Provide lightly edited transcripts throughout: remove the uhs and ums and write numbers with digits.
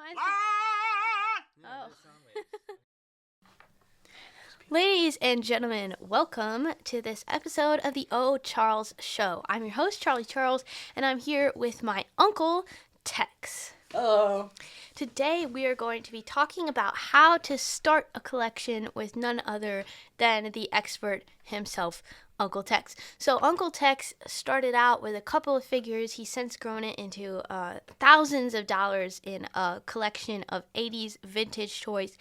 Mine's oh. Ladies and gentlemen, welcome to this episode of the O. Charles Show. I'm your host, Charlie Charles, and I'm here with my uncle, Tex. Hello. Today we are going to be talking about how to start a collection with none other than the expert himself, Uncle Tex. So Uncle Tex started out with a couple of figures. He's since grown it into thousands of dollars in a collection of 80s vintage toys.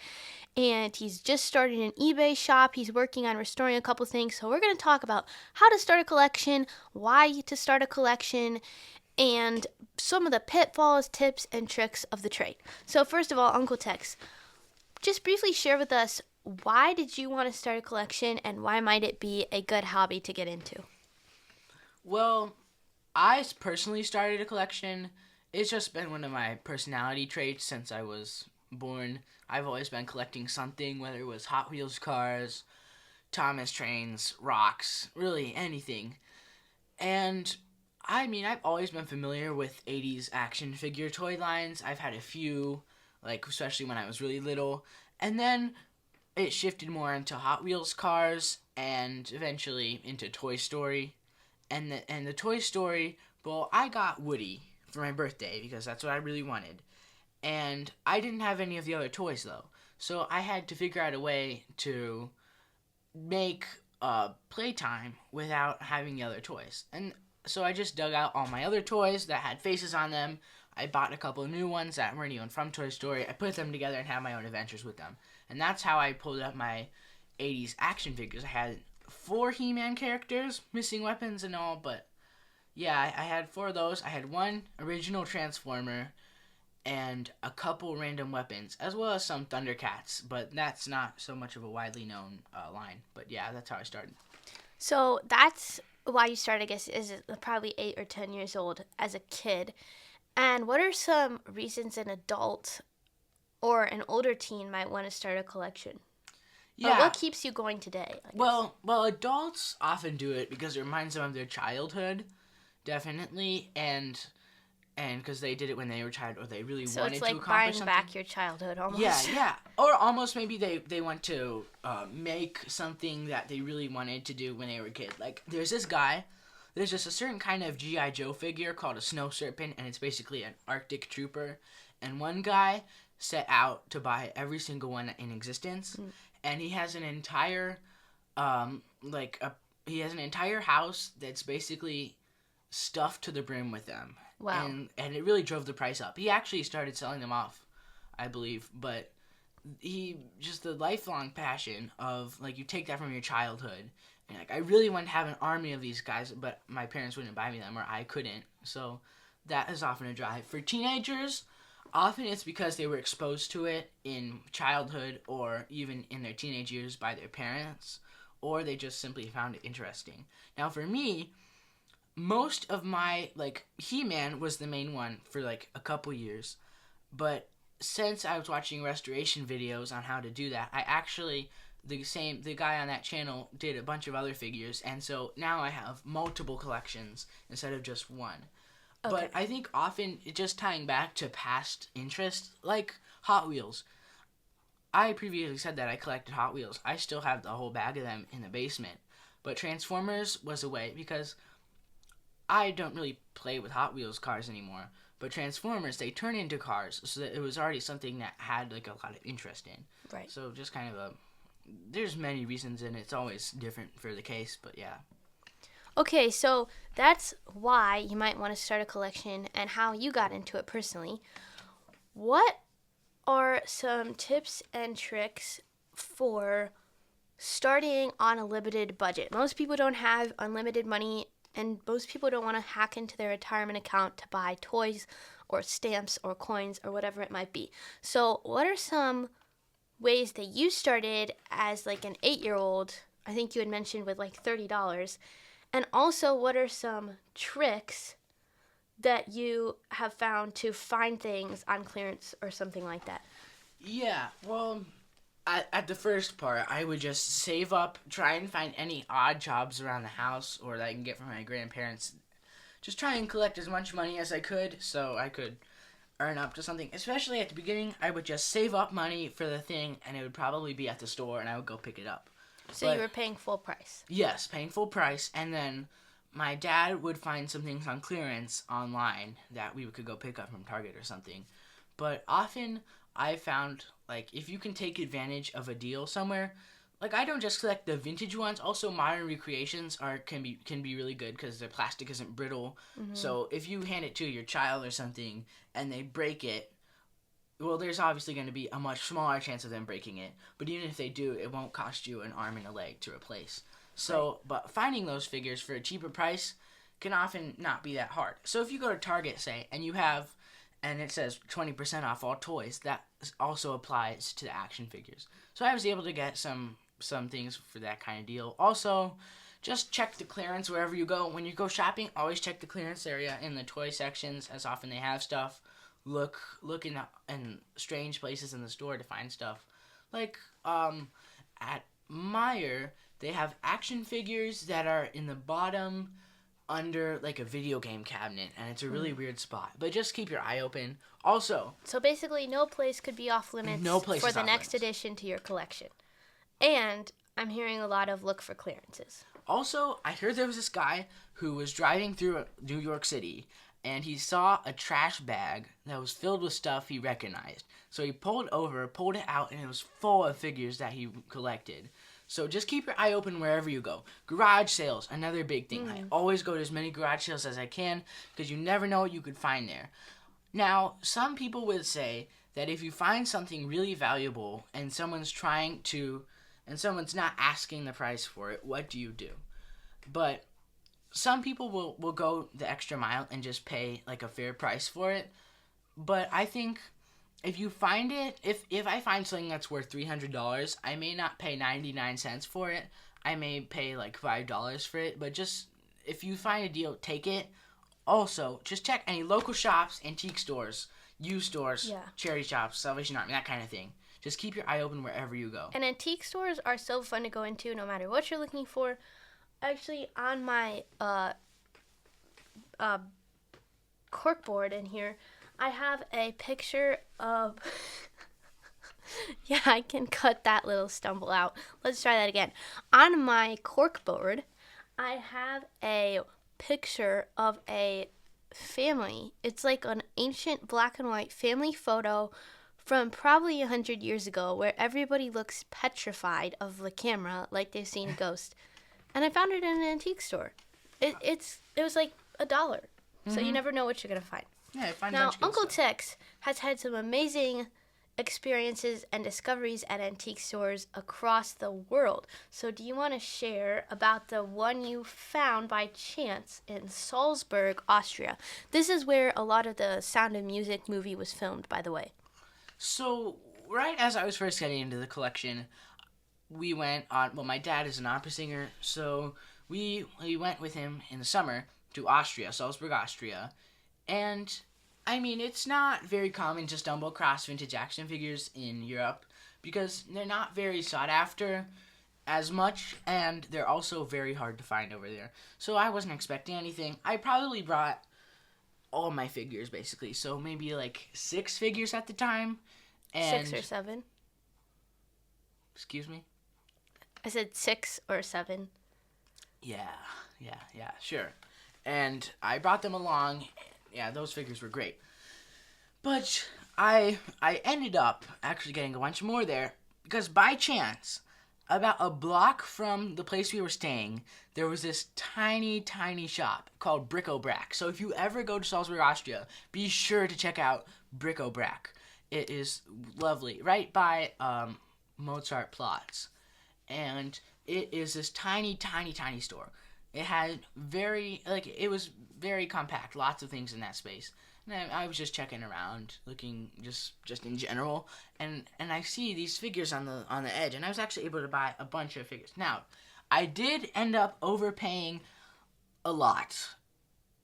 And he's just started an eBay shop. He's working on restoring a couple things. So we're going to talk about how to start a collection, why to start a collection, and some of the pitfalls, tips, and tricks of the trade. So first of all, Uncle Tex, just briefly share with us, why did you want to start a collection, and why might it be a good hobby to get into? Well, I personally started a collection. It's just been one of my personality traits since I was born. I've always been collecting something, whether it was Hot Wheels cars, Thomas trains, rocks, really anything. And I mean, I've always been familiar with 80s action figure toy lines. I've had a few, especially when I was really little. And then it shifted more into Hot Wheels cars and eventually into Toy Story. And the Toy Story, well, I got Woody for my birthday because that's what I really wanted. And I didn't have any of the other toys, though. So I had to figure out a way to make playtime without having the other toys. And so I just dug out all my other toys that had faces on them. I bought a couple of new ones that weren't even from Toy Story. I put them together and had my own adventures with them. And that's how I pulled up my 80s action figures. I had 4 He-Man characters, missing weapons and all, but yeah, I had 4 of those. I had 1 original Transformer and a couple random weapons, as well as some Thundercats, but that's not so much of a widely known line. But yeah, that's how I started. So that's why you started, I guess, is probably 8 or 10 years old as a kid. And what are some reasons an adult or an older teen might want to start a collection? Yeah. Or what keeps you going today? Well, adults often do it because it reminds them of their childhood, definitely, and because they did it when they were a child, or they really wanted to accomplish something. So it's like buying back your childhood, almost. Yeah. Or almost maybe they want to make something that they really wanted to do when they were a kid. Like, there's just a certain kind of G.I. Joe figure called a Snow Serpent, and it's basically an Arctic trooper. And one guy set out to buy every single one in existence, and he has an entire, he has an entire house that's basically stuffed to the brim with them. Wow. And it really drove the price up. He actually started selling them off, I believe, but the lifelong passion of, you take that from your childhood, and, I really wanted to have an army of these guys, but my parents wouldn't buy me them, or I couldn't, so that is often a drive. For teenagers, often it's because they were exposed to it in childhood, or even in their teenage years by their parents, or they just simply found it interesting. Now, for me, most of my, He-Man was the main one for, a couple years. But since I was watching restoration videos on how to do that, I actually, the guy on that channel did a bunch of other figures. And so now I have multiple collections instead of just one. Okay. But I think often, just tying back to past interests, like Hot Wheels. I previously said that I collected Hot Wheels. I still have the whole bag of them in the basement. But Transformers was a way, because I don't really play with Hot Wheels cars anymore, but Transformers, they turn into cars, so that it was already something that had, a lot of interest in. Right. So just kind of there's many reasons, and it's always different for the case, but yeah. Okay, so that's why you might want to start a collection and how you got into it personally. What are some tips and tricks for starting on a limited budget? Most people don't have unlimited money, and most people don't want to hack into their retirement account to buy toys or stamps or coins or whatever it might be. So what are some ways that you started as an 8-year-old? I think you had mentioned with $30. And also, what are some tricks that you have found to find things on clearance or something like that? Yeah, well, at the first part, I would just save up, try and find any odd jobs around the house or that I can get from my grandparents. Just try and collect as much money as I could so I could earn up to something. Especially at the beginning, I would just save up money for the thing, and it would probably be at the store, and I would go pick it up. So you But were paying full price. yes, paying full price, and then my dad would find some things on clearance online that we could go pick up from Target or something. But often I found, like, if you can take advantage of a deal somewhere, like, I don't just collect the vintage ones. Also, modern recreations can be really good because the plastic isn't brittle. So if you hand it to your child or something and they break it, well, there's obviously going to be a much smaller chance of them breaking it. But even if they do, it won't cost you an arm and a leg to replace. So, but finding those figures for a cheaper price can often not be that hard. So if you go to Target, say, and you have, and it says 20% off all toys, that also applies to the action figures. So I was able to get some things for that kind of deal. Also, just check the clearance wherever you go. When you go shopping, always check the clearance area in the toy sections, as often they have stuff. Look in strange places in the store to find stuff. Like at Meijer, they have action figures that are in the bottom under like a video game cabinet, and it's a really weird spot. But just keep your eye open. Also, So basically, no place could be off limits no place for is the off next limits. addition to your collection. And I'm hearing a lot of look for clearances. Also, I heard there was this guy who was driving through New York City, and he saw a trash bag that was filled with stuff he recognized. So he pulled it out, and it was full of figures that he collected. So just keep your eye open wherever you go. Garage sales, another big thing. I always go to as many garage sales as I can because you never know what you could find there. Now, some people would say that if you find something really valuable and someone's not asking the price for it, what do you do? But some people will go the extra mile and just pay like a fair price for it. But I think if you find it, if I find something that's worth $300, I may not pay 99 cents for it. I may pay like $5 for it. But just if you find a deal, take it. Also, just check any local shops, antique stores, used stores, charity shops, Salvation Army, that kind of thing. Just keep your eye open wherever you go. And antique stores are so fun to go into no matter what you're looking for. Actually, on my corkboard in here, I have a picture of... Yeah, I can cut that little stumble out. Let's try that again. On my corkboard, I have a picture of a family. It's like an ancient black and white family photo from probably 100 years ago where everybody looks petrified of the camera like they've seen a ghost. And I found it in an antique store. It was like $1. So you never know what you're going to find. Yeah, find Now, a bunch of good Uncle stuff. Tex has had some amazing experiences and discoveries at antique stores across the world. So do you want to share about the one you found by chance in Salzburg, Austria? This is where a lot of the Sound of Music movie was filmed, by the way. So, right as I was first getting into the collection, we went on, well, my dad is an opera singer, so we went with him in the summer to Austria, Salzburg, Austria, and I mean, it's not very common to stumble across vintage action figures in Europe because they're not very sought after as much, and they're also very hard to find over there. So I wasn't expecting anything. I probably brought all my figures, basically, so maybe like 6 figures at the time. And 6 or 7? Excuse me? I said 6 or 7. Yeah, sure. And I brought them along. Yeah, those figures were great. But I ended up actually getting a bunch more there because by chance, about a block from the place we were staying, there was this tiny, tiny shop called Bric-O-Brac. So if you ever go to Salzburg, Austria, be sure to check out Bric-O-Brac. It is lovely, right by Mozart Platz. And it is this tiny, tiny, tiny store. It had it was very compact, lots of things in that space. And I was just checking around, looking just in general, and I see these figures on the edge, and I was actually able to buy a bunch of figures. Now, I did end up overpaying a lot.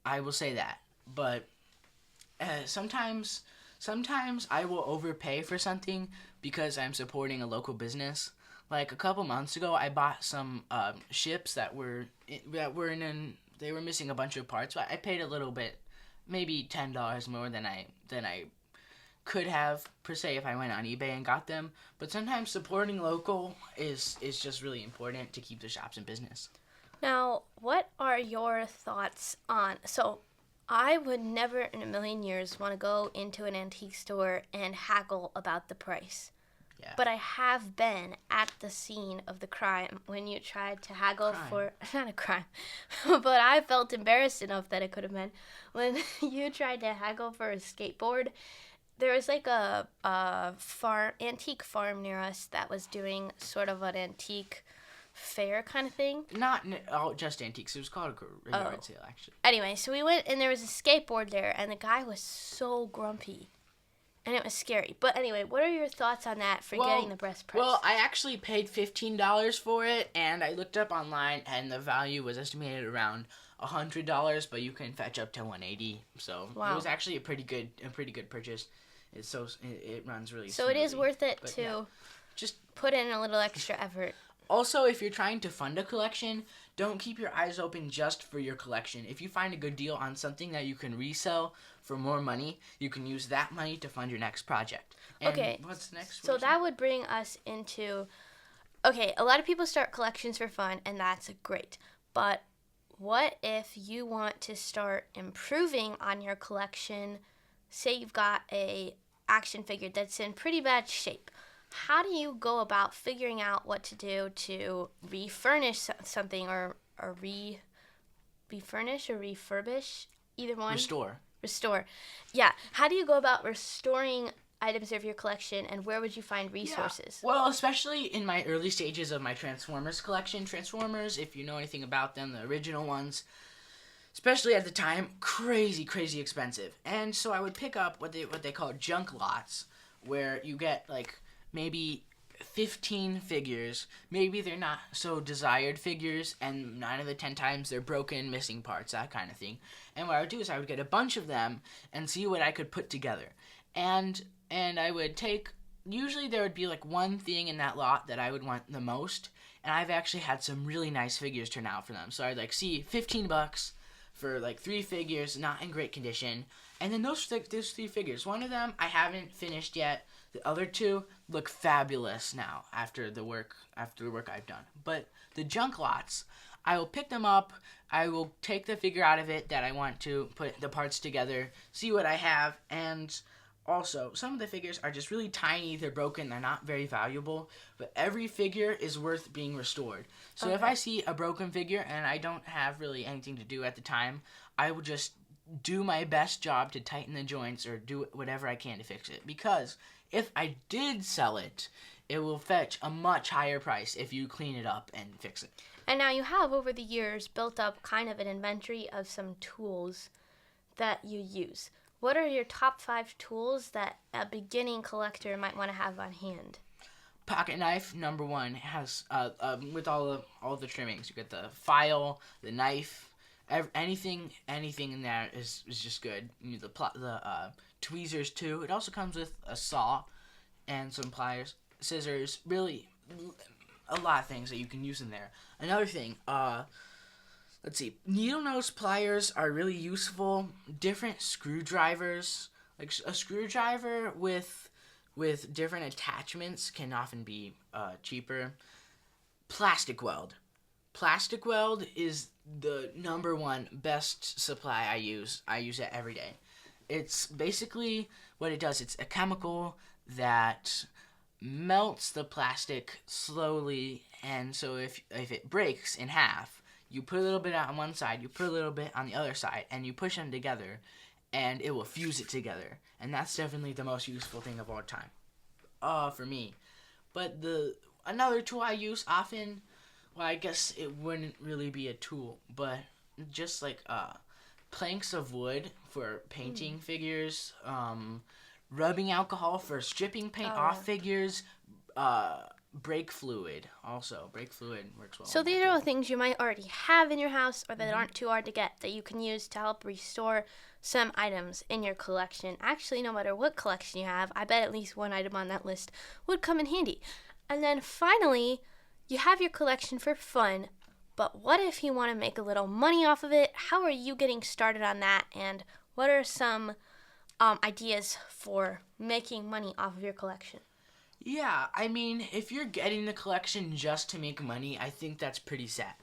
I will say that, but sometimes I will overpay for something because I'm supporting a local business. Like a couple months ago, I bought some ships that were they were missing a bunch of parts. But I paid a little bit, maybe $10 more than I could have per se if I went on eBay and got them. But sometimes supporting local is just really important to keep the shops in business. Now, what are your thoughts on? So, I would never in a million years want to go into an antique store and haggle about the price. Yeah. But I have been at the scene of the crime when you tried to haggle for, not a crime, but I felt embarrassed enough that it could have been when you tried to haggle for a skateboard. There was like a antique farm near us that was doing sort of an antique fair kind of thing. Not just antiques. It was called a yard sale, actually. Anyway, so we went and there was a skateboard there, and the guy was so grumpy. And it was scary. But anyway, what are your thoughts on that for getting the best price? Well, I actually paid $15 for it, and I looked up online, and the value was estimated around $100, but you can fetch up to $180. So it was actually a pretty good purchase. It runs really so smoothly. It is worth it to just put in a little extra effort. Also, if you're trying to fund a collection, don't keep your eyes open just for your collection. If you find a good deal on something that you can resell for more money, you can use that money to fund your next project. And okay. What's next? So that would bring us into, okay, a lot of people start collections for fun, and that's great. But what if you want to start improving on your collection? Say you've got a action figure that's in pretty bad shape. How do you go about figuring out what to do to refurnish something or refurnish or refurbish? Either one? Restore. Yeah. How do you go about restoring items of your collection, and where would you find resources? Yeah. Well, especially in my early stages of my Transformers collection. Transformers, if you know anything about them, the original ones, especially at the time, crazy expensive. And so I would pick up what they call junk lots, where you get like maybe 15 figures. Maybe they're not so desired figures, and 9 of the 10 times they're broken, missing parts, that kind of thing. And what I would do is I would get a bunch of them and see what I could put together. And I would take, usually there would be like one thing in that lot that I would want the most, and I've actually had some really nice figures turn out for them. So I'd like see $15 for like 3 figures, not in great condition. And then those 3 figures, one of them I haven't finished yet. The other 2 look fabulous now after the work I've done. But the junk lots, I will pick them up. I will take the figure out of it that I want to put the parts together, see what I have, and also some of the figures are just really tiny. They're broken. They're not very valuable. But every figure is worth being restored. So if I see a broken figure and I don't have really anything to do at the time, I will just do my best job to tighten the joints or do whatever I can to fix it. Because if I did sell it, it will fetch a much higher price if you clean it up and fix it. And now you have, over the years, built up kind of an inventory of some tools that you use. What are your top 5 tools that a beginning collector might want to have on hand? Pocket knife, number 1, has with all the trimmings. You get the file, the knife, anything in there is just good. You need the tweezers too. It also comes with a saw and some pliers, scissors, really a lot of things that you can use in there. Another thing, let's see, needle nose pliers are really useful. Different screwdrivers, like a screwdriver with different attachments can often be cheaper. Plastic weld is the number 1 best supply I use. I use it every day. It's basically what it does. It's a chemical that melts the plastic slowly, and so if it breaks in half, you put a little bit on one side, you put a little bit on the other side, and you push them together, and it will fuse it together. And that's definitely the most useful thing of all time, for me. But another tool I use often, well, I guess it wouldn't really be a tool, but just like planks of wood for painting figures, rubbing alcohol for stripping paint off figures, brake fluid also. Brake fluid works well. So these are all things you might already have in your house or that aren't too hard to get that you can use to help restore some items in your collection. Actually, no matter what collection you have, I bet at least one item on that list would come in handy. And then finally, you have your collection for fun, but what if you want to make a little money off of it? How are you getting started on that, and what are some ideas for making money off of your collection? Yeah, I mean, if you're getting the collection just to make money, I think that's pretty sad.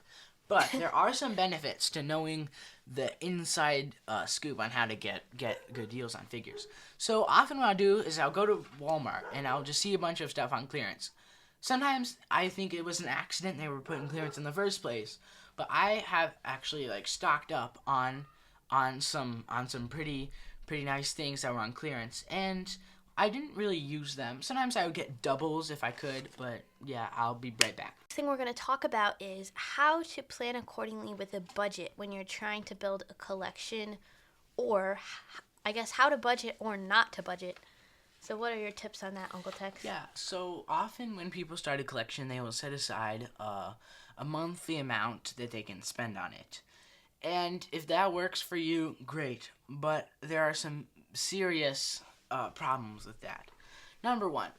But there are some benefits to knowing the inside scoop on how to get good deals on figures. So often what I'll do is I'll go to Walmart and I'll just see a bunch of stuff on clearance. Sometimes I think it was an accident they were putting clearance in the first place, but I have actually like stocked up on some pretty nice things that were on clearance, and I didn't really use them. Sometimes I would get doubles if I could, but yeah, I'll be right back. The thing we're going to talk about is how to plan accordingly with a budget when you're trying to build a collection, or I guess how to budget or not to budget. So what are your tips on that, Uncle Tex? Yeah, so often when people start a collection, they will set aside a monthly amount that they can spend on it. And if that works for you, great. But there are some serious problems with that. Number one,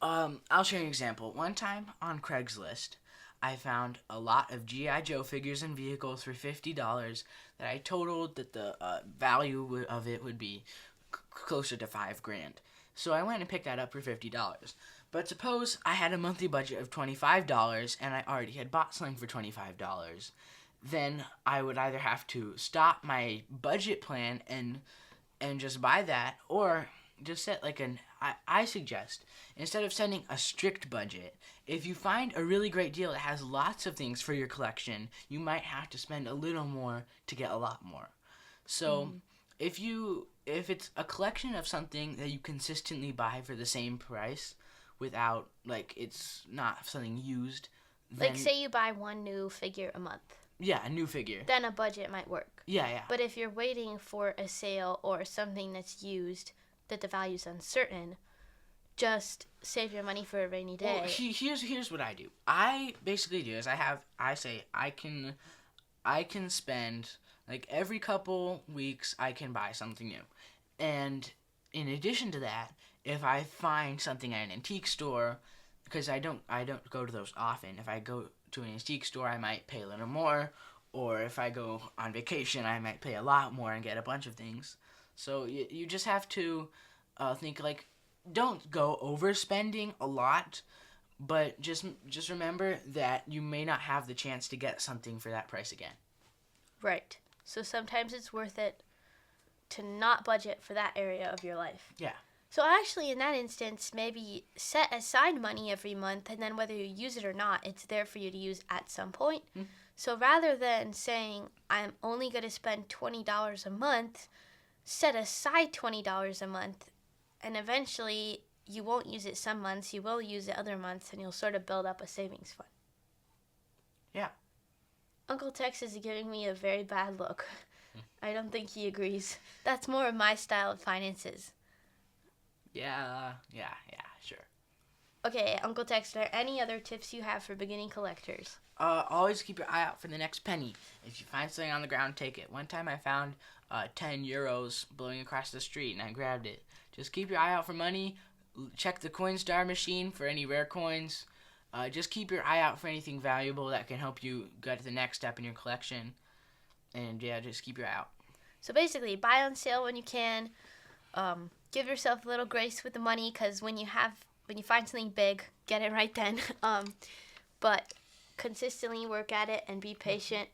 I'll share an example. One time on Craigslist, I found a lot of G.I. Joe figures and vehicles for $50 that I totaled that the value of it would be closer to $5,000. So I went and picked that up for $50. But suppose I had a monthly budget of $25 and I already had bought something for $25. Then I would either have to stop my budget plan and just buy that, or just set like I suggest, instead of setting a strict budget, if you find a really great deal that has lots of things for your collection, you might have to spend a little more to get a lot more. So if it's a collection of something that you consistently buy for the same price without, like, it's not something used, then, Like, say you buy one new figure a month. yeah, a new figure. Then a budget might work. Yeah. But if you're waiting for a sale or something that's used that the value's uncertain, just save your money for a rainy day. Well, here's what I do. I basically do is I say I can spend, like, every couple weeks I can buy something new. And in addition to that, if I find something at an antique store, because I don't go to those often. If I go to an antique store, I might pay a little more, or if I go on vacation, I might pay a lot more and get a bunch of things. So you just have to think, like, don't go overspending a lot, but just remember that you may not have the chance to get something for that price again. Right. So sometimes it's worth it to not budget for that area of your life. Yeah. So actually, in that instance, maybe set aside money every month, and then whether you use it or not, it's there for you to use at some point. Mm-hmm. So rather than saying, I'm only going to spend $20 a month, set aside $20 a month, and eventually you won't use it some months, you will use it other months, and you'll sort of build up a savings fund. Yeah. Uncle Tex is giving me a very bad look. I don't think he agrees. That's more of my style of finances. Yeah, sure. Okay, Uncle Tex, are there any other tips you have for beginning collectors? Always keep your eye out for the next penny. If you find something on the ground, take it. One time I found 10 euros blowing across the street, and I grabbed it. Just keep your eye out for money. Check the Coinstar machine for any rare coins. Just keep your eye out for anything valuable that can help you get to the next step in your collection. And yeah, just keep your eye out. So basically, buy on sale when you can. Give yourself a little grace with the money, because when you find something big, get it right then. But consistently work at it and be patient,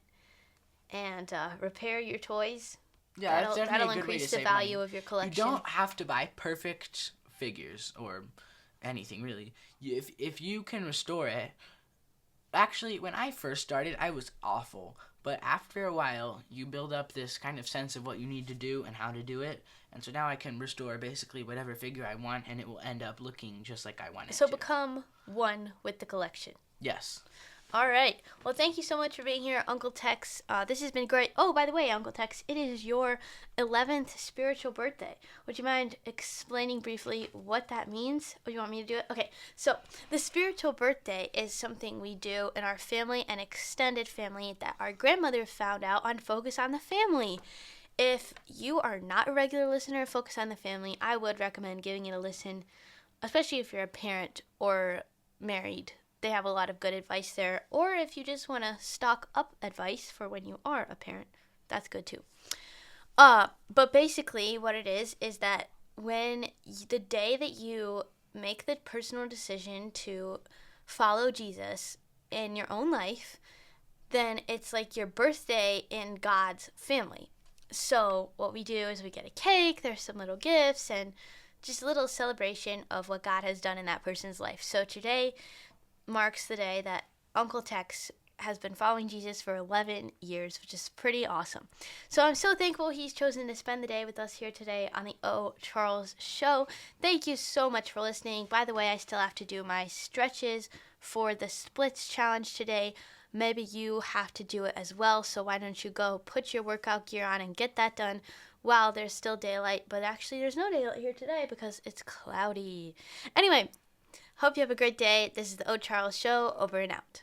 and repair your toys. Yeah, that's definitely that'll a good way to increase the save value money. of your collection. You don't have to buy perfect figures or anything, really. If you can restore it. Actually, when I first started, I was awful. But after a while, you build up this kind of sense of what you need to do and how to do it. And so now I can restore basically whatever figure I want, and it will end up looking just like I want it to. So become one with the collection. Yes. All right. Well, thank you so much for being here, Uncle Tex. This has been great. Oh, by the way, Uncle Tex, it is your 11th spiritual birthday. Would you mind explaining briefly what that means? Or you want me to do it? Okay. So the spiritual birthday is something we do in our family and extended family that our grandmother found out on Focus on the Family. If you are not a regular listener of Focus on the Family, I would recommend giving it a listen, especially if you're a parent or married. They have a lot of good advice there. Or if you just want to stock up advice for when you are a parent, that's good too. But basically, what it is that the day that you make the personal decision to follow Jesus in your own life, then it's like your birthday in God's family. So what we do is we get a cake, there's some little gifts, and just a little celebration of what God has done in that person's life. So today marks the day that Uncle Tex has been following Jesus for 11 years, which is pretty awesome. So I'm so thankful he's chosen to spend the day with us here today on the O. Charles Show. Thank you so much for listening. By the way, I still have to do my stretches for the splits challenge today. Maybe you have to do it as well, so why don't you go put your workout gear on and get that done while there's still daylight. But actually, there's no daylight here today because it's cloudy. Anyway, hope you have a great day. This is the O. Charles Show. Over and out.